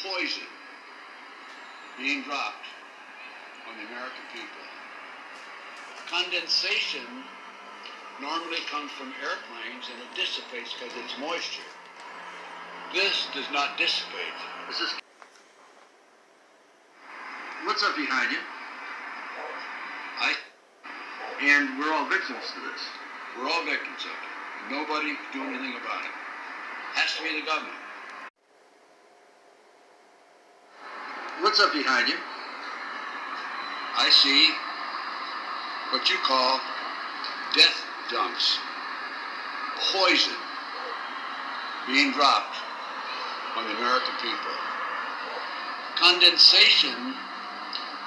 poison being dropped on the American people. Condensation normally comes from airplanes and it dissipates because it's moisture. This does not dissipate. What's up behind you? And we're all victims to this. We're all victims of it. Nobody can do anything about it. Has to be the government. What's up behind you? I see what you call death dumps. Poison being dropped on the American people. Condensation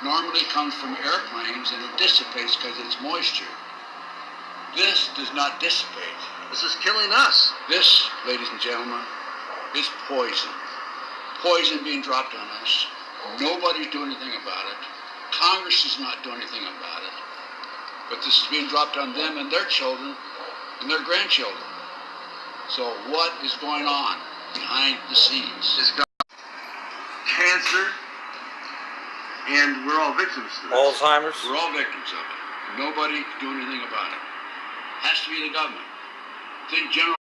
normally comes from airplanes and it dissipates because it's moisture. This does not dissipate. This is killing us. This, ladies and gentlemen, is poison. Poison being dropped on us. Nobody's doing anything about it. Congress is not doing anything about it. But this is being dropped on them and their children and their grandchildren. So what is going on behind the scenes? It's got cancer, and we're all victims to this. Alzheimer's? We're all victims of it. Nobody can do anything about it. Has to be the government. Think General.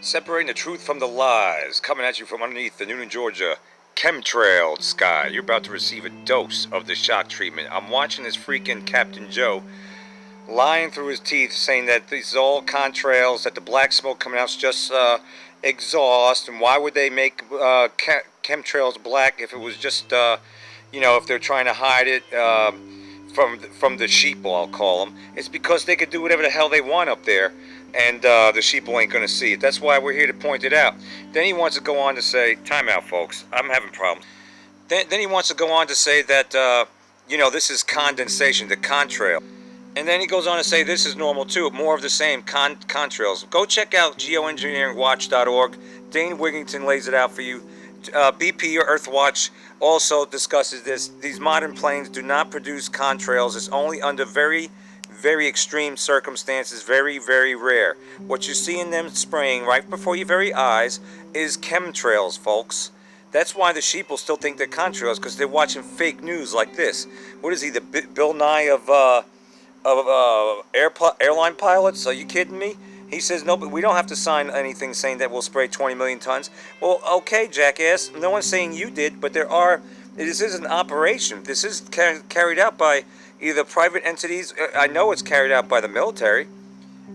Separating the truth from the lies, coming at you from underneath the Newnan, Georgia chemtrail sky. You're about to receive a dose of the shock treatment. I'm watching this freaking Captain Joe lying through his teeth, saying that these are all contrails, that the black smoke coming out is just exhaust, and why would they make chemtrails black if it was just, if they're trying to hide it from the sheeple, I'll call them. It's because they could do whatever the hell they want up there, and the sheeple ain't going to see it. That's why we're here to point it out. Then he wants to go on to say, time out, folks, I'm having problems. Then he wants to go on to say that, this is condensation, the contrail. And then he goes on to say this is normal too, more of the same, contrails. Go check out geoengineeringwatch.org. Dane Wigington lays it out for you. BP or Earthwatch also discusses this. These modern planes do not produce contrails. It's only under very, very extreme circumstances, very, very rare. What you see in them spraying right before your very eyes is chemtrails, folks. That's why the sheep will still think they're contrails, because they're watching fake news like this. What is he, the Bill Nye of airline pilots? Are you kidding me? He says, no, but we don't have to sign anything saying that we'll spray 20 million tons. Well, okay, jackass. No one's saying you did, but this is an operation. This is carried out by either private entities. I know it's carried out by the military,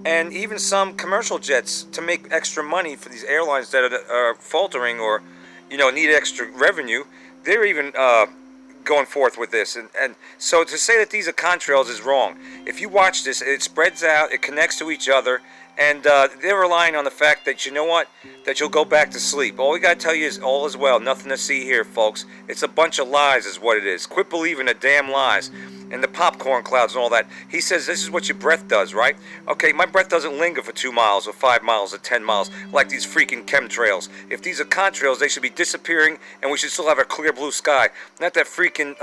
and even some commercial jets to make extra money for these airlines that are faltering or, need extra revenue. They're even going forth with this, and so to say that these are contrails is wrong. If you watch this, it spreads out, it connects to each other, and they're relying on the fact that, you know what, that you'll go back to sleep. All we got to tell you is all is well, nothing to see here, folks. It's a bunch of lies is what it is. Quit believing the damn lies and the popcorn clouds and all that. He says this is what your breath does, right? Okay, my breath doesn't linger for 2 miles or 5 miles or 10 miles like these freaking chemtrails. If these are contrails, they should be disappearing, and we should still have a clear blue sky, not that freaking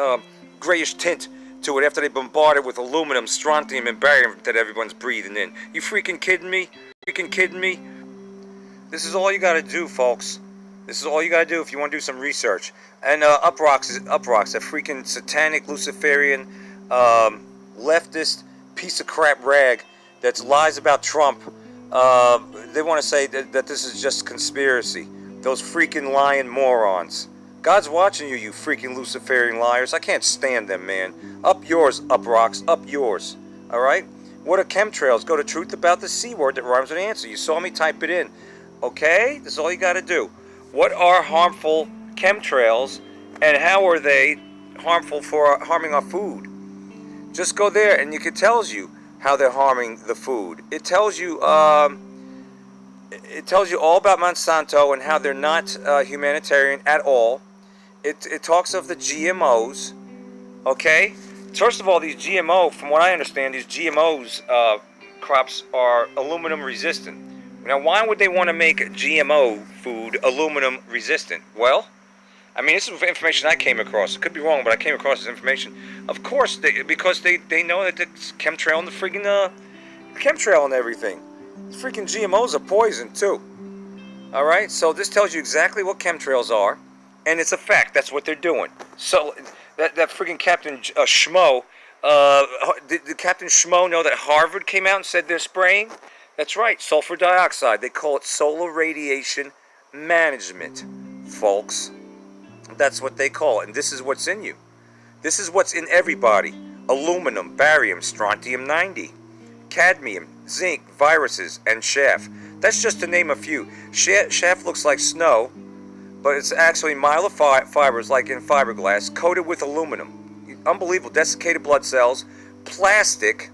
grayish tint to it after they bombard it with aluminum, strontium, and barium that everyone's breathing in. You freaking kidding me? Freaking kidding me? This is all you gotta do, folks. This is all you gotta do if you want to do some research. And Uproxx, a freaking satanic Luciferian leftist piece of crap rag that lies about Trump. They want to say that this is just conspiracy. Those freaking lying morons. God's watching you, you freaking Luciferian liars. I can't stand them, man. Up yours, up rocks, up yours. All right? What are chemtrails? Go to Truth About the C Word that rhymes with answer. You saw me type it in. Okay? That's all you got to do. What are harmful chemtrails, and how are they harmful for harming our food? Just go there, and it tells you how they're harming the food. It tells you all about Monsanto and how they're not humanitarian at all. It talks of the GMOs. Okay? First of all, these GMO, from what I understand, these GMOs crops are aluminum resistant. Now, why would they want to make GMO food aluminum resistant? Well, I mean, this is information I came across. It could be wrong, but I came across this information. Of course, because they know that it's chemtrail and the freaking chemtrail and everything. The freaking GMOs are poison too. All right, so this tells you exactly what chemtrails are, and it's a fact. That's what they're doing. So that freaking Captain Schmo, did Captain Schmo know that Harvard came out and said they're spraying? That's right, sulfur dioxide. They call it solar radiation management, folks. That's what they call it, and this is what's in you. This is what's in everybody. Aluminum, barium, strontium-90, cadmium, zinc, viruses, and chaff. That's just to name a few. Chaff looks like snow, but it's actually myelofibers, like in fiberglass, coated with aluminum. Unbelievable. Desiccated blood cells, plastic.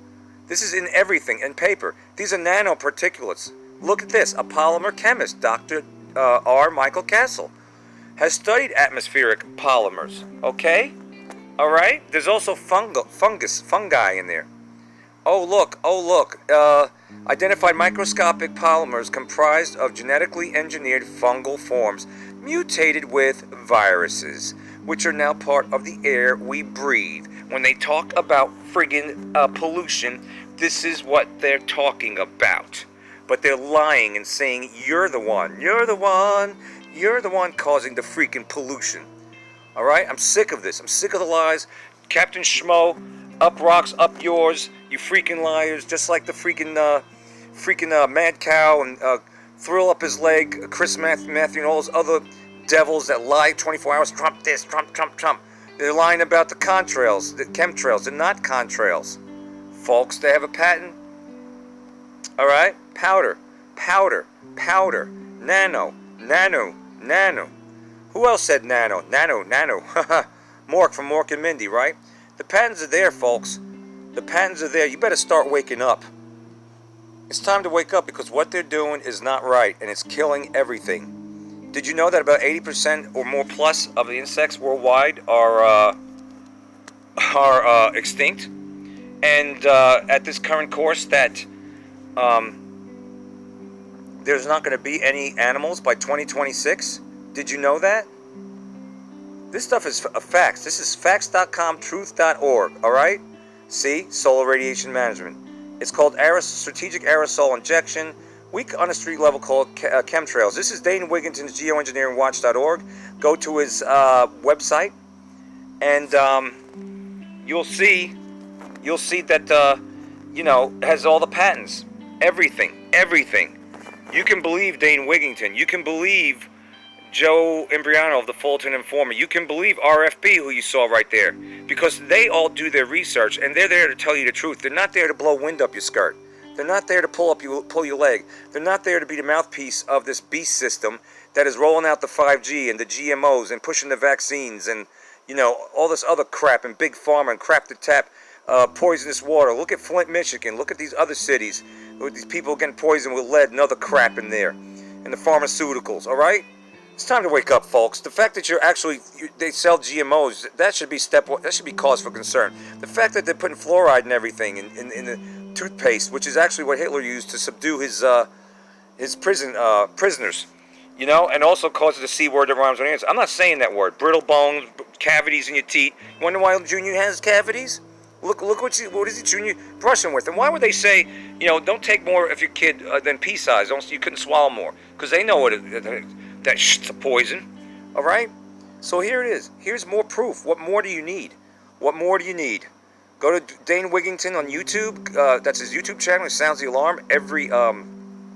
This is in everything, and paper. These are nanoparticulates. Look at this. A polymer chemist, Dr. R. Michael Castle, has studied atmospheric polymers. Okay? All right? There's also fungi in there. Oh, look. Identified microscopic polymers comprised of genetically engineered fungal forms mutated with viruses, which are now part of the air we breathe. When they talk about friggin' pollution, this is what they're talking about. But they're lying and saying, you're the one causing the freaking pollution. All right? I'm sick of this. I'm sick of the lies. Captain Schmo, up rocks, up yours, you freaking liars. Just like the freaking Mad Cow and Thrill Up His Leg, Chris Matthew, and all those other devils that lie 24 hours. Trump this, Trump. They're lying about the contrails, the chemtrails. They're not contrails, folks. They have a patent. All right? Powder. Nano. Who else said nano? Nano. Mork from Mork and Mindy, right? The patents are there, folks. The patents are there. You better start waking up. It's time to wake up, because what they're doing is not right, and it's killing everything. Did you know that about 80% or more plus of the insects worldwide are extinct? And at this current course that there's not going to be any animals by 2026? Did you know that? This stuff is facts. This is facts.com, truth.org, all right? See? Solar radiation management. It's called strategic aerosol injection. We on a street level call it chemtrails. This is Dane Wigington's geoengineeringwatch.org. Go to his website, and you'll see that has all the patents. Everything. You can believe Dane Wigington. You can believe Joe Imbriano of the Fulton Informer. You can believe RFB, who you saw right there, because they all do their research, and they're there to tell you the truth. They're not there to blow wind up your skirt. They're not there to pull your leg. They're not there to be the mouthpiece of this beast system that is rolling out the 5G and the GMOs and pushing the vaccines and all this other crap, and big pharma and crap to tap poisonous water. Look at Flint, Michigan. Look at these other cities with these people getting poisoned with lead and other crap in there, and the pharmaceuticals. All right. It's time to wake up, folks. The fact that they sell GMOs, that should be that should be cause for concern. The fact that they're putting fluoride and everything in the toothpaste, which is actually what Hitler used to subdue his prisoners, and also causes the C word that rhymes with answer. I'm not saying that word. Brittle bones, cavities in your teeth. You wonder why Junior has cavities? Look what is it Junior brushing with? And why would they say, don't take more of your kid than pea size? You couldn't swallow more, because they know that shit's a poison. All right? So here it is. Here's more proof. What more do you need? Go to Dane Wigington on YouTube. That's his YouTube channel. He sounds the alarm every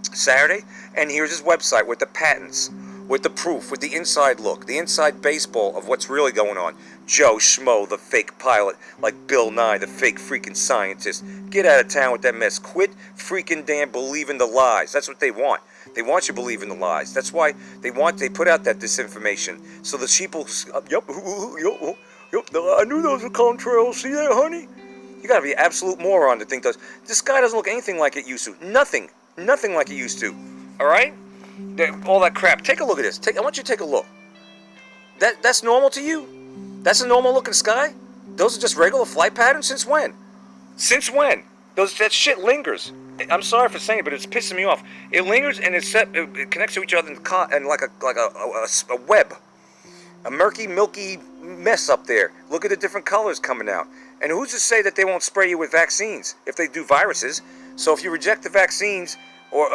Saturday. And here's his website with the patents. with the proof, with the inside look, the inside baseball of what's really going on. Joe Schmo, the fake pilot, like Bill Nye, the fake freaking scientist. Get out of town with that mess. Quit freaking damn believing the lies. That's what they want. They want you to believe in the lies. That's why they put out that disinformation. So the sheep will, yep, I knew those were contrails. See that, honey? You gotta be an absolute moron to think those. This guy doesn't look anything like it used to. Nothing like it used to. All right? All that crap. Take a look at this. I want you to take a look. That's normal to you? That's a normal looking sky? Those are just regular flight patterns? Since when? Since when? That shit lingers. I'm sorry for saying it, but it's pissing me off. It lingers and it connects to each other and like a web. A murky, milky mess up there. Look at the different colors coming out. And who's to say that they won't spray you with vaccines if they do viruses? So if you reject the vaccines, or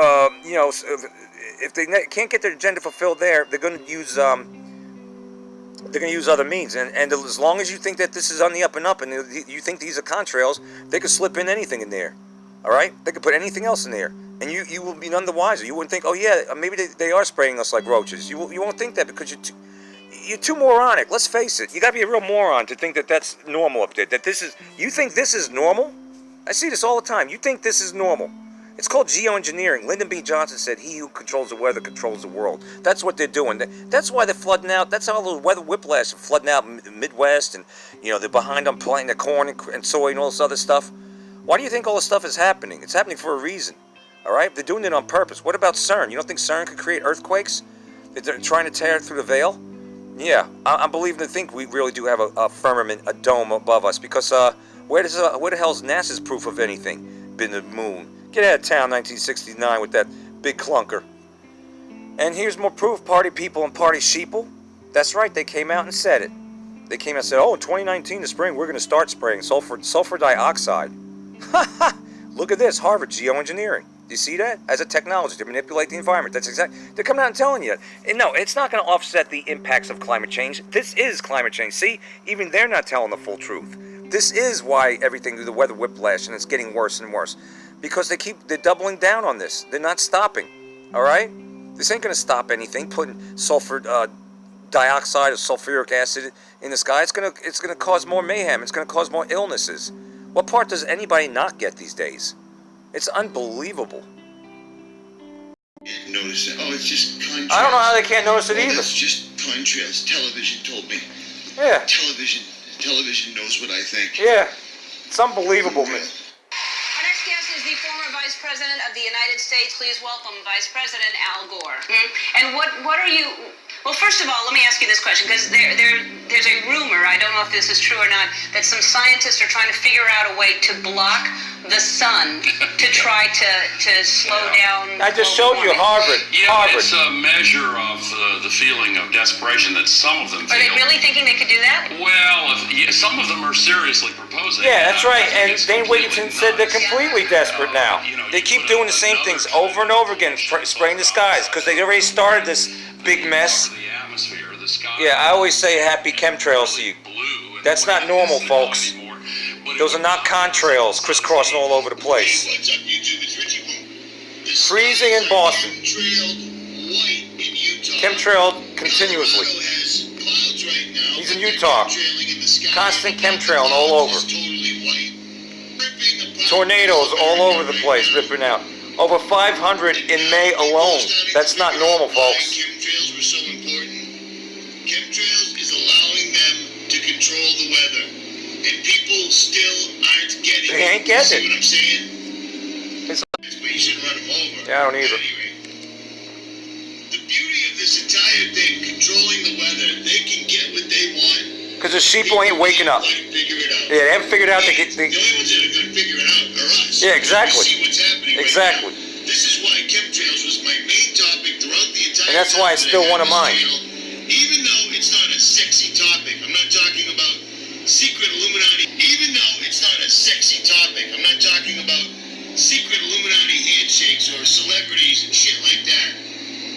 if they can't get their agenda fulfilled there, they're going to use other means. And as long as you think that this is on the up and up, and you think these are contrails, they could slip in anything in there. All right, they could put anything else in there, and you will be none the wiser. You wouldn't think, oh yeah, maybe they are spraying us like roaches. You won't think that because you're too moronic. Let's face it. You got to be a real moron to think that that's normal up there. You think this is normal? I see this all the time. You think this is normal? It's called geoengineering. Lyndon B. Johnson said, "He who controls the weather controls the world." That's what they're doing. That's why they're flooding out. That's how the weather whiplash are flooding out the Midwest, and they're behind on planting the corn and soy and all this other stuff. Why do you think all this stuff is happening? It's happening for a reason. All right, they're doing it on purpose. What about CERN? You don't think CERN could create earthquakes? They're trying to tear through the veil. Yeah, I'm believing to think we really do have a firmament, a dome above us. Because where the hell's NASA's proof of anything? Been to the moon. Get out of town, 1969, with that big clunker. And here's more proof, party people and party sheeple. That's right, they came out and said it. They came out and said, oh, in 2019, the spring, we're going to start spraying sulfur dioxide. Ha ha! Look at this, Harvard, geoengineering. Do you see that? As a technology to manipulate the environment. That's exactly. They're coming out and telling you. And no, it's not going to offset the impacts of climate change. This is climate change. See, even they're not telling the full truth. This is why everything, the weather whiplash, and it's getting worse and worse. Because they're doubling down on this. They're not stopping. All right? This ain't going to stop anything. Putting sulfur dioxide or sulfuric acid in the sky, it's going to cause more mayhem. It's going to cause more illnesses. What part does anybody not get these days? It's unbelievable. Notice it. Oh, it's just contrails. I don't know how they can't notice it either. It's just contrails. Television told me. Yeah. Television knows what I think. Yeah. It's unbelievable, man. Our next guest is the former Vice President of the United States. Please welcome Vice President Al Gore. And what are you... Well, first of all, let me ask you this question, because there's a rumor, I don't know if this is true or not, that some scientists are trying to figure out a way to block the sun to try to slow down. I just showed you Harvard. Yeah, Harvard. it's a measure of the feeling of desperation that some of them feel. Are they really thinking they could do that? Well, some of them are seriously proposing. Yeah, that's right. And Dane Wigington Wigington said they're completely desperate now. They keep doing the same things over and over again, spraying the skies, because they already started this big mess. Yeah, I always say happy chemtrails to you. That's not normal, folks. Those are not contrails crisscrossing all over the place. What's up, YouTube? It's Richie Boom. Freezing in Boston. Chemtrailed white in Utah. Chemtrailed continuously. Colorado has clouds right now, He's in but they're Utah. chemtrailing in the sky. Constant chemtrailing all over. It's totally white. Ripping apart Tornadoes all over the place, ripping out. Over 500 in May alone. That's not normal, folks. Chemtrails were so important. Chemtrails is allowing them to control the weather, and people still aren't getting it. They ain't getting See it. what I'm saying? It's- But you shouldn't run them over. Yeah, I don't either. Anyway, the beauty of this entire thing, controlling the weather, they can get what they want. Because the sheep ain't waking up. Figure it out. Yeah, they haven't figured out The only ones that are going to figure it out are us. Yeah, exactly. We see what's happening Exactly. right now. This is why chemtrails was my main topic throughout the entire And that's why it's time still that I one of had mine. this channel. Even though it's not a sexy topic, I'm not talking about secret Illuminati. Even though it's not a sexy topic, I'm not talking about secret Illuminati handshakes or celebrities and shit like that.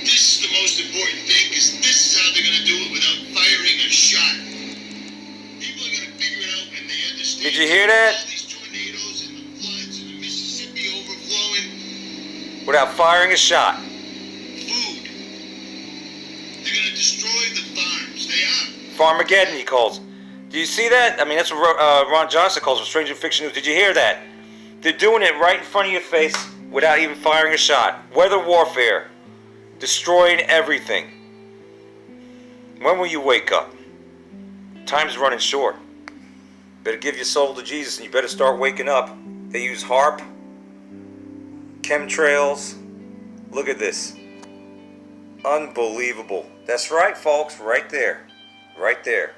This is the most important thing, because this is how they're going to do it without firing a shot. People are going to figure it out when they understand. Did you hear that? All these tornadoes and the floods and the Mississippi overflowing. Without firing a shot. Food. They are. Farmageddon, he calls. Do you see that? I mean, that's what Ron Johnson calls it, Stranger Fiction News. Did you hear that? They're doing it right in front of your face without even firing a shot. Weather warfare. Destroying everything. When will you wake up? Time's running short. Better give your soul to Jesus and you better start waking up. They use HAARP, chemtrails. Look at this. Unbelievable. That's right, folks. Right there. Right there.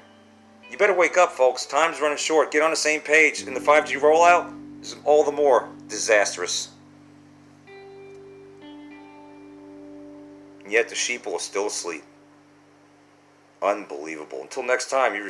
You better wake up, folks. Time's running short. Get on the same page. And the 5G rollout is all the more disastrous. And yet the sheeple is still asleep. Unbelievable. Until next time, you